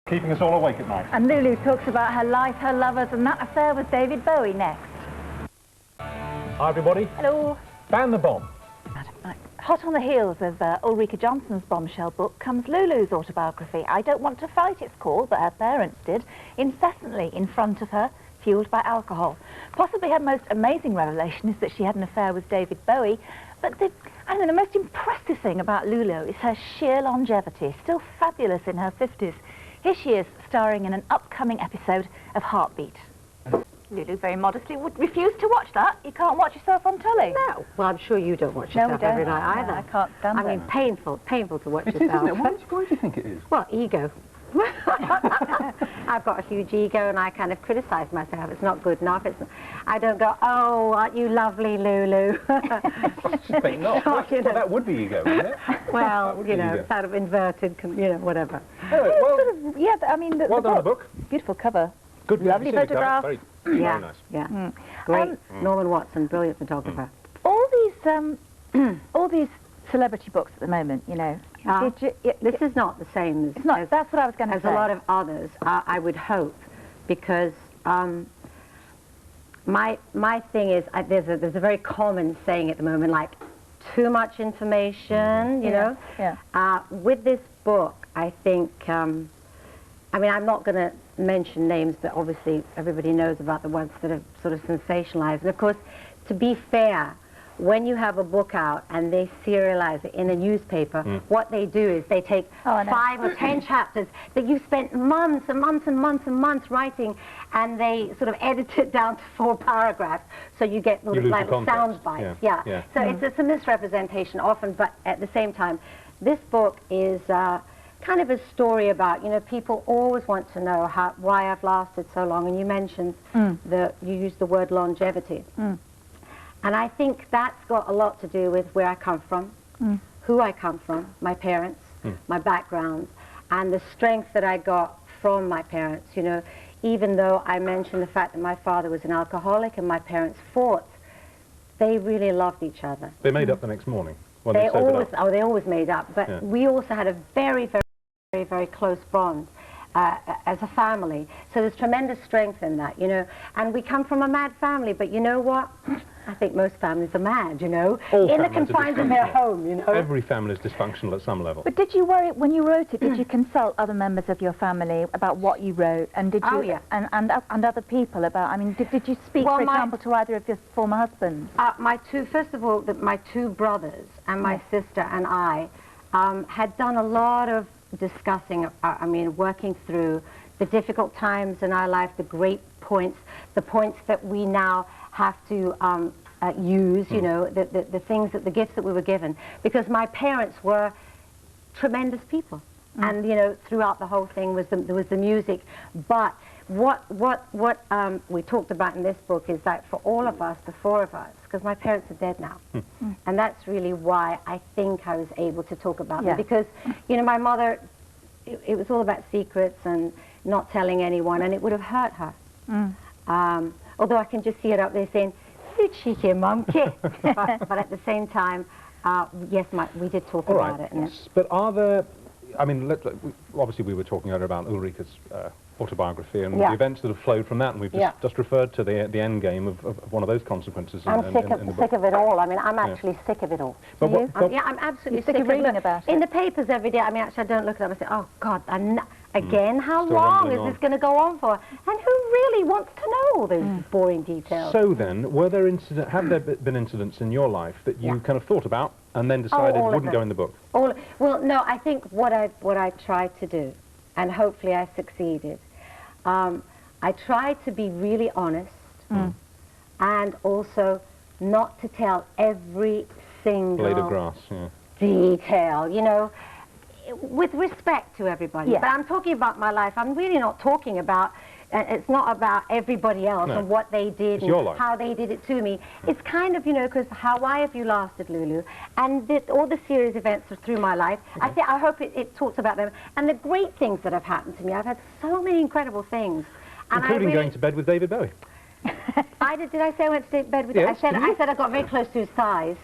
Keeping us all awake at night. And Lulu talks about her life, her lovers, and that affair with David Bowie next. Hi, everybody. Hello. Ban the bomb. Hot on the heels of Ulrika Johnson's bombshell book comes Lulu's autobiography. I Don't Want to Fight, it's called, but her parents did, incessantly in front of her, fueled by alcohol. Possibly her most amazing revelation is that she had an affair with David Bowie, but the most impressive thing about Lulu is her sheer longevity, still fabulous in her 50s. Here she is, starring in an upcoming episode of Heartbeat. Lulu very modestly would refuse to watch that. You can't watch yourself on telly. No. Well, I'm sure you don't watch yourself every night either. No, I can't stand it. I mean, painful to watch It is, yourself. isn't it? Why do you think it is? Well, ego. I've got a huge ego and I kind of criticise myself. It's not good enough. I don't go, oh, aren't you lovely, Lulu? Think not. Well, that would be ego, wouldn't it? Well, you know, sort of inverted, whatever. Anyway, well, yeah, I mean, well done, the book. Beautiful cover. Good, lovely photograph. Very Yeah, nice. yeah. Great. Norman Watson, brilliant photographer. All these celebrity books at the moment, you know. This is not the same as... It's not, that's what I was going to say. As a lot of others, I would hope, because my thing is, there's a very common saying at the moment, like, too much information, you know? Yeah. With this book, I think, I mean, I'm not going to mention names, but obviously everybody knows about the ones that are sort of sensationalized. And of course, to be fair, when you have a book out and they serialize it in a newspaper, what they do is they take 5 or 10 chapters that you spent months and months and months and months writing, and they sort of edit it down to 4 paragraphs, so you get little like sound bites. Yeah. So it's a misrepresentation often, but at the same time, this book is kind of a story about, you know, people always want to know why I've lasted so long, and you mentioned you used the word longevity. And I think that's got a lot to do with where I come from, who I come from, my parents, my background, and the strength that I got from my parents. You know, even though I mentioned the fact that my father was an alcoholic and my parents fought, they really loved each other. They made up the next morning. When they always made up. But we also had a very, very, very, very close bond as a family. So there's tremendous strength in that, you know. And we come from a mad family, but you know what? I think most families are mad, you know, in the confines of their home, you know. Every family is dysfunctional at some level. But did you worry, when you wrote it, did you consult other members of your family about what you wrote? And did you, and other people about, I mean, did you speak, for example, to either of your former husbands? First of all, my 2 brothers and my sister and I had done a lot of discussing, I mean, working through the difficult times in our life, the great points, the points that we now have to use, you know, the things, the gifts that we were given. Because my parents were tremendous people. And, you know, throughout the whole thing there was the music. But what we talked about in this book is that for all of us, the 4 of us, because my parents are dead now. And that's really why I think I was able to talk about them. Because, you know, my mother, it was all about secrets and not telling anyone, and it would have hurt her. Although I can just see it up there saying, "You cheeky monkey." but at the same time, yes, we did talk about it. But are there, I mean, obviously we were talking earlier about Ulrika's autobiography and the events that have flowed from that, and we've just referred to the end game of one of those consequences. I'm sick of it all. I mean, I'm actually sick of it all. But yeah, I'm absolutely sick of reading about it. In the papers every day, I mean, actually, I don't look at them and say, oh, God, again, how long is this going to go on for? And who really wants to know all those boring details? So then, have there been incidents in your life that you kind of thought about and then decided wouldn't go in the book? Well, no, I think what I tried to do, and hopefully I succeeded, I tried to be really honest and also not to tell every single blade of grass, detail, you know, with respect to everybody. But I'm talking about my life. I'm really not talking about, it's not about everybody else and what they did and how they did it to me. It's kind of, you know, because why have you lasted, Lulu? And all the serious events through my life, I hope it talks about them. And the great things that have happened to me. I've had so many incredible things. Including going to bed with David Bowie. Did I say I went to bed with him? Yes, I said I got very close to his thighs.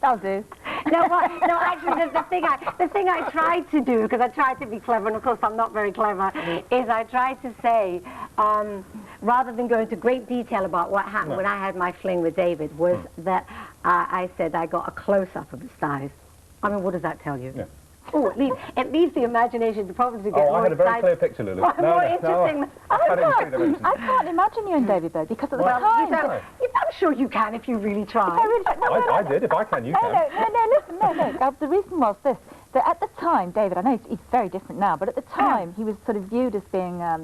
That'll do. No, actually, the thing I tried to do, because I tried to be clever, and of course I'm not very clever, is I tried to say, rather than go into great detail about what happened when I had my fling with David, was that I said I got a close-up of his thighs. I mean, what does that tell you? Yeah. Oh, it leaves the imagination to probably get more I had a very excited. clear picture, Lulu. More interesting. I can't imagine you and David, though, because at the time... I'm sure you can if you really try. I did. If I can, you can. No. The reason was this, that at the time, David, I know he's very different now, but at the time, he was sort of viewed as being a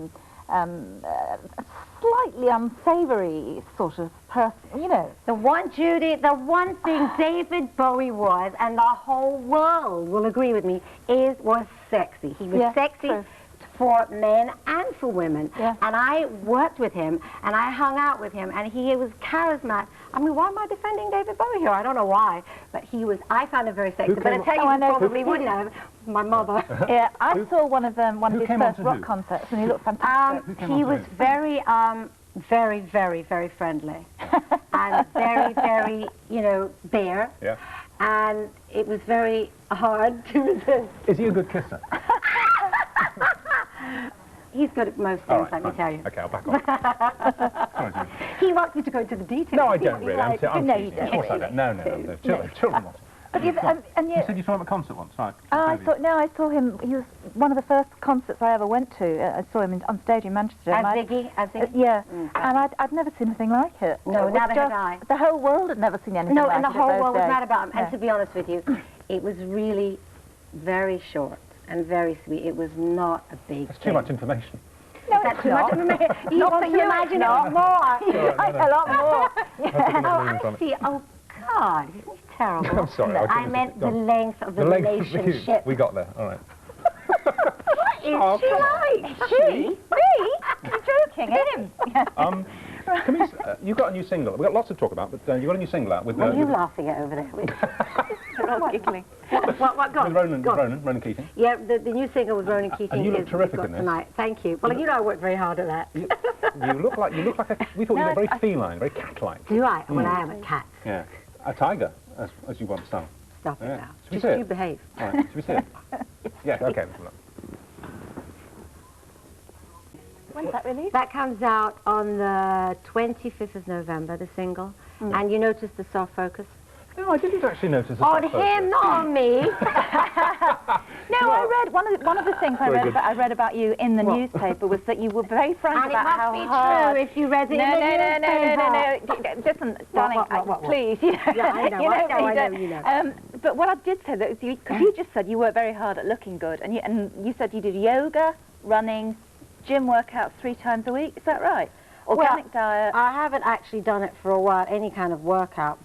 slightly unsavoury sort of person, you know. The one, Judy, the one thing David Bowie was, and the whole world will agree with me, was sexy. He was sexy for men and for women. Yeah. And I worked with him, and I hung out with him, and he was charismatic. I mean, why am I defending David Bowie here? I don't know why, but I found him very sexy. But I tell you, I probably wouldn't have. My mother. Yeah, I saw one of his first rock concerts, and he looked fantastic. He was very, very, very, very friendly, and very, very, bare. Yeah. And it was very hard to resist. Is he a good kisser? He's good at most things, let me tell you. Okay, I'll back off. Sorry, Judy. He wants me to go into the details. No, I don't really. I'm No, you teasing. don't. Of course I don't. No. Children want it. But You said you saw him at a concert once, right? I saw him. He was one of the first concerts I ever went to. I saw him on stage in Manchester. As Ziggy? Yeah, and I'd never seen anything like it. No, neither had I. The whole world had never seen anything like it. No, and the whole world was mad about him. Yeah. And to be honest with you, it was really very short and very sweet. It was not a big That's too much information. No, that's too much information. You want to imagine a lot more. A lot more. See, oh, God, isn't he terrible? I'm sorry. I meant the length of the relationship. We got there, all right. Is she like? She? Me? You're joking, him. Can we, you've got a new single. We've got lots to talk about, but you've got a new single out with... What are you laughing at over there? They're all giggling. What, go on. With Ronan Keating. Yeah, the new single with Ronan Keating. And you look terrific in this. Tonight. Thank you. Well, I worked very hard at that. You look like we thought you were very feline, very cat-like. Do I? Well, I am a cat. Yeah. A tiger, as you once sang. Stop it now. Should we see you behave. All right, should we see it? Yeah, okay. When's that released? That comes out on the 25th of November, the single. And you notice the soft focus? No, I didn't actually notice the On soft him, not on me. No, I read one of the things I read about you in the newspaper was that you were very frank And about how it must hard. be true if you read it in the newspaper. No. Listen, darling, What? please. Yeah, I know, I know. But what I did say, that because you just said you worked very hard at looking good, and you said you did yoga, running, gym workouts 3 times a week. Is that right? Organic diet. I haven't actually done it for a while, any kind of workout,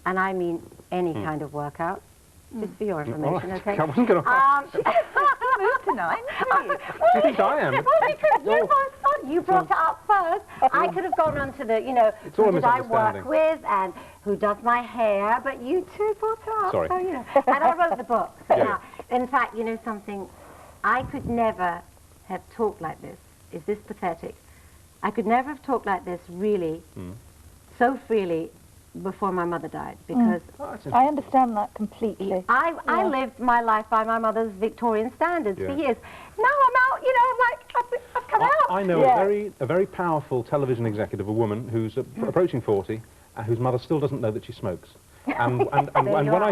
and I mean any kind of workout. Just for your information, okay? I wasn't going to... Move tonight. Do you think I am? Well, because you brought it up first. I could have gone on to the, It's all who did I work misunderstanding. with and who does my hair, but you two brought it up. Sorry. So, and I wrote the book. So Yeah. now, in fact, you know something? I could never have talked like this. Is this pathetic? I could never have talked like this really so freely before my mother died, because I understand that completely. I lived my life by my mother's Victorian standards for years. Now I'm out, I've come out. I know a very powerful television executive, a woman who's approaching 40, whose mother still doesn't know that she smokes. And when I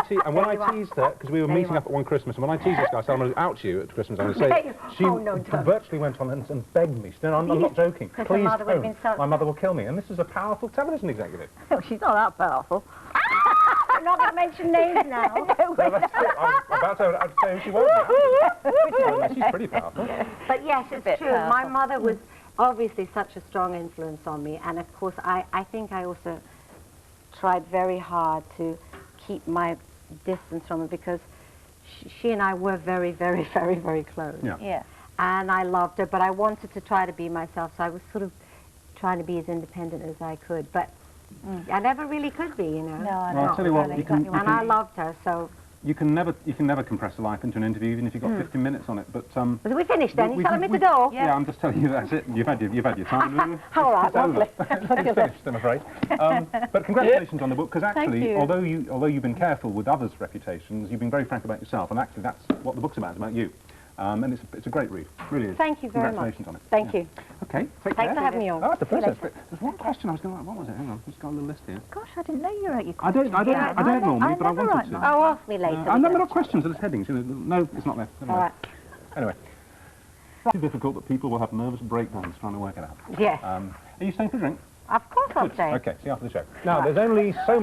teased her, because we were meeting up at one Christmas, and when I teased this guy, I said, I'm going to out you at Christmas, I'm going to say, she virtually went on and begged me. She said, I'm not joking. Please don't. My mother will kill me. And this is a powerful television executive. Oh, she's not that powerful. I'm not going to mention names now. I'm about to say who she was. She's pretty powerful. But yes, it's true. Powerful. My mother was obviously such a strong influence on me, and of course I think I also tried very hard to keep my distance from her, because she and I were very, very, very, very close. Yeah. And I loved her, but I wanted to try to be myself, so I was sort of trying to be as independent as I could, but I never really could be, No, I Well, know. I'll tell you what, you can... And I loved her, so... You can never compress a life into an interview, even if you've got 15 minutes on it. But Are we finished then? You telling me to go? Yeah, I'm just telling you that's it. You've had your time, Lulu. All right, lovely. It's finished, I'm afraid. But congratulations on the book, because actually, although you've been careful with others' reputations, you've been very frank about yourself, and actually that's what the book's about. It's about you. And it's a great read, really is. Thank you very much. Congratulations on it. Thank you. Okay, take care. Thanks for having me on. Oh, it's a pleasure. There's one question I was going to. What was it? Hang on, I've just got a little list here. Gosh, I didn't know you wrote your I don't normally, but I wanted to. Oh, ask me later. No, they're not questions, they're just headings. No, it's not there. Never All mind. right. Anyway. It's too difficult that people will have nervous breakdowns trying to work it out. Yes. Are you staying for a drink? Of course I'll stay. Okay, see you after the show. Now, there's only so